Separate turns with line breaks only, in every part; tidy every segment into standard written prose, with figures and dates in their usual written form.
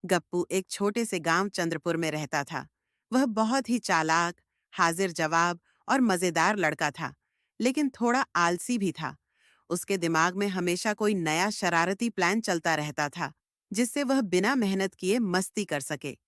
गप्पू एक छोटे से गांव चंद्रपुर में रहता था। वह बहुत ही चालाक, हाजिर जवाब और मजेदार लड़का था, लेकिन थोड़ा आलसी भी था। उसके दिमाग में हमेशा कोई नया शरारती प्लान चलता रहता था, जिससे वह बिना मेहनत किए मस्ती कर सके।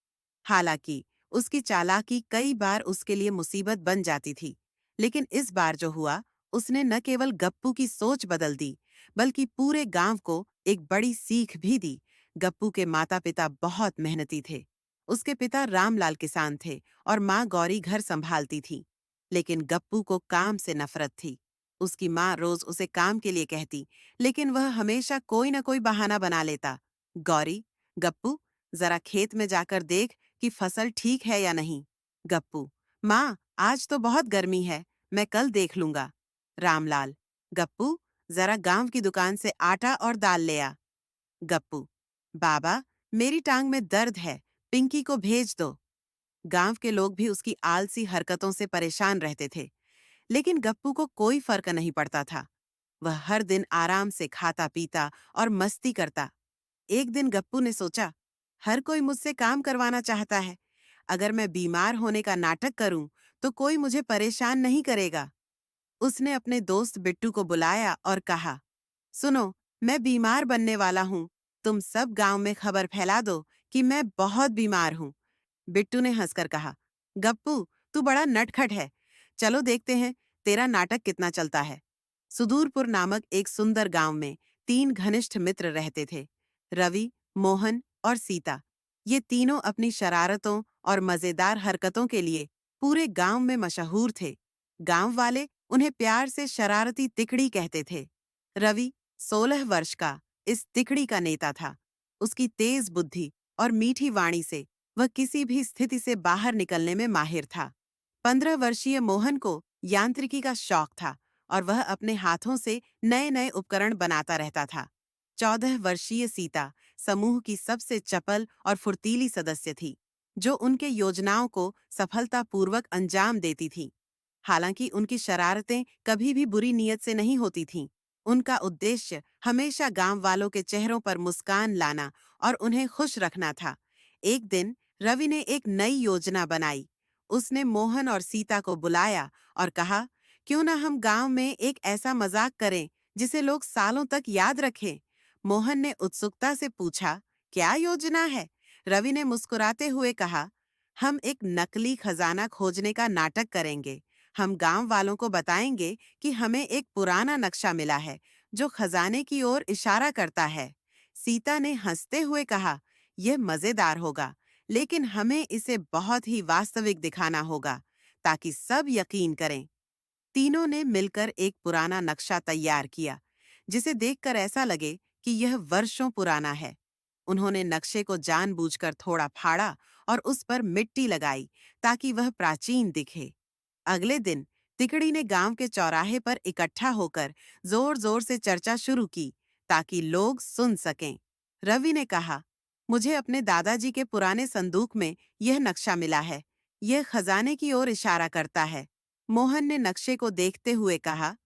हालांकि उसकी चालाकी कई बार उसके लिए मुसीबत बन जाती थी, लेकिन इस बार जो हुआ, उसने न केवल गप्पू की सोच बदल दी, बल्कि पूरे गांव को एक बड़ी सीख भी दी। गप्पू के माता-पिता बहुत मेहनती थे। उसके पिता रामलाल किसान थे और माँ गौरी घर संभालती थी। लेकिन गप्पू को काम से नफरत थी। उसकी माँ रोज उसे काम के लिए कहती, लेकिन वह हमेशा कोई न कोई बहाना बना लेता। गौरी, गप्पू, जरा खेत में जाकर देख कि फसल ठीक है या नहीं। गप्पू, माँ, आज तो बहुत गर्मी है, मैं कल देख लूंगा। रामलाल, गप्पू, जरा गांव की दुकान से आटा और दाल ले आ। गप्पू, बाबा, मेरी टांग में दर्द है, पिंकी को भेज दो। गांव के लोग भी उसकी आलसी हरकतों से परेशान रहते थे, लेकिन गप्पू को कोई फर्क नहीं पड़ता था। वह हर दिन आराम से खाता पीता और मस्ती करता। एक दिन गप्पू ने सोचा, हर कोई मुझसे काम करवाना चाहता है। अगर मैं बीमार होने का नाटक करूं, तो कोई मुझे परेशान नहीं करेगा। उसने अपने दोस्त बिट्टू को बुलाया और कहा, सुनो, मैं बीमार बनने वाला हूँ। तुम सब गांव में खबर फैला दो कि मैं बहुत बीमार हूँ। बिट्टू ने हंसकर कहा, गप्पू, तू बड़ा नटखट है। चलो देखते हैं तेरा नाटक कितना चलता है। सुदूरपुर नामक एक सुंदर गांव में 3 घनिष्ठ मित्र रहते थे, रवि, मोहन और सीता। ये तीनों अपनी शरारतों और मजेदार हरकतों के लिए पूरे गांव में मशहूर थे। गांव वाले उन्हें प्यार से शरारती तिकड़ी कहते थे। रवि 16 वर्ष का इस तिकड़ी का नेता था। उसकी तेज बुद्धि और मीठी वाणी से वह किसी भी स्थिति से बाहर निकलने में माहिर था। 15 वर्षीय मोहन को यांत्रिकी का शौक था और वह अपने हाथों से नए नए उपकरण बनाता रहता था। 14 वर्षीय सीता समूह की सबसे चपल और फुर्तीली सदस्य थी, जो उनके योजनाओं को सफलतापूर्वक अंजाम देती थी। हालांकि उनकी शरारतें कभी भी बुरी नीयत से नहीं होती थीं। उनका उद्देश्य हमेशा गांव वालों के चेहरों पर मुस्कान लाना और उन्हें खुश रखना था। एक दिन रवि ने एक नई योजना बनाई। उसने मोहन और सीता को बुलाया और कहा, क्यों ना हम गांव में एक ऐसा मजाक करें जिसे लोग सालों तक याद रखें। मोहन ने उत्सुकता से पूछा, क्या योजना है? रवि ने मुस्कुराते हुए कहा, हम एक नकली खजाना खोजने का नाटक करेंगे। हम गांव वालों को बताएंगे कि हमें एक पुराना नक्शा मिला है जो खजाने की ओर इशारा करता है। सीता ने हंसते हुए कहा, यह मजेदार होगा, लेकिन हमें इसे बहुत ही वास्तविक दिखाना होगा ताकि सब यकीन करें। तीनों ने मिलकर एक पुराना नक्शा तैयार किया, जिसे देखकर ऐसा लगे कि यह वर्षों पुराना है। उन्होंने नक्शे को जानबूझकर थोड़ा फाड़ा और उस पर मिट्टी लगाई ताकि वह प्राचीन दिखे। अगले दिन तिकड़ी ने गांव के चौराहे पर इकट्ठा होकर जोर-जोर से चर्चा शुरू की ताकि लोग सुन सकें। रवि ने कहा, मुझे अपने दादाजी के पुराने संदूक में यह नक्शा मिला है। यह खजाने की ओर इशारा करता है। मोहन ने नक्शे को देखते हुए कहा,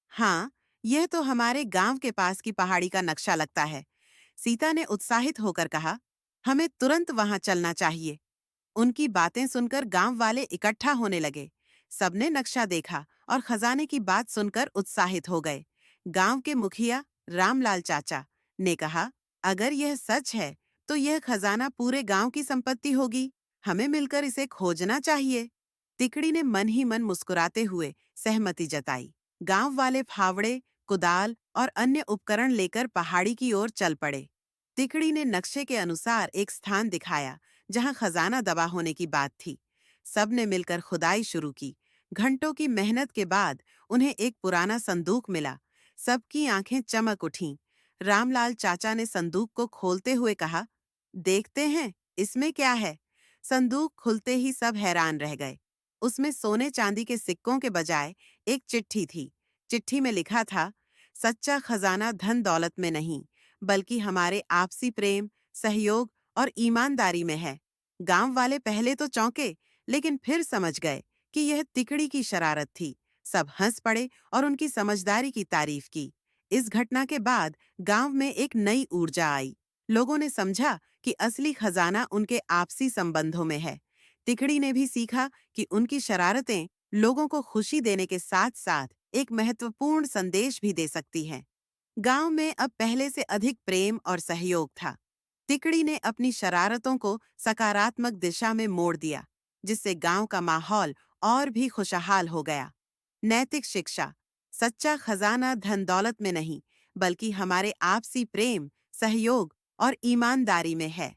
हाँ, यह तो हमारे गांव के पास की पहाड़ी का नक्शा लगता है। सीता ने उत्साहित होकर कहा, हमें तुरंत वहां चलना चाहिए। उनकी बातें सुनकर गांव वाले इकट्ठा होने लगे। सबने नक्शा देखा और खजाने की बात सुनकर उत्साहित हो गए। गांव के मुखिया रामलाल चाचा ने कहा, अगर यह सच है, तो यह खजाना पूरे गांव की संपत्ति होगी। हमें मिलकर इसे खोजना चाहिए। तिकड़ी ने मन ही मन मुस्कुराते हुए सहमति जताई। गांव वाले फावड़े, कुदाल और अन्य उपकरण लेकर पहाड़ी की ओर चल पड़े। तिकड़ी ने नक्शे के अनुसार एक स्थान दिखाया जहां खजाना दबा होने की बात थी। सबने मिलकर खुदाई शुरू की। घंटों की मेहनत के बाद उन्हें एक पुराना संदूक मिला। सबकी आंखें चमक उठीं। रामलाल चाचा ने संदूक को खोलते हुए कहा, देखते हैं इसमें क्या है। संदूक खुलते ही सब हैरान रह गए। उसमें सोने चांदी के सिक्कों के बजाय एक चिट्ठी थी। चिट्ठी में लिखा था, सच्चा खजाना धन दौलत में नहीं, बल्कि हमारे आपसी प्रेम, सहयोग और ईमानदारी में है। गांव वाले पहले तो चौंके, लेकिन फिर समझ गए कि यह तिकड़ी की शरारत थी। सब हंस पड़े और उनकी समझदारी की तारीफ की। इस घटना के बाद गांव में एक नई ऊर्जा आई। लोगों ने समझा कि असली खजाना उनके आपसी संबंधों में है। तिकड़ी ने भी सीखा कि उनकी शरारतें लोगों को खुशी देने के साथ साथ एक महत्वपूर्ण संदेश भी दे सकती हैं। गांव में अब पहले से अधिक प्रेम और सहयोग था। तिकड़ी ने अपनी शरारतों को सकारात्मक दिशा में मोड़ दिया, जिससे गांव का माहौल और भी खुशहाल हो गया। नैतिक शिक्षा: सच्चा खजाना धन दौलत में नहीं, बल्कि हमारे आपसी प्रेम, सहयोग और ईमानदारी में है।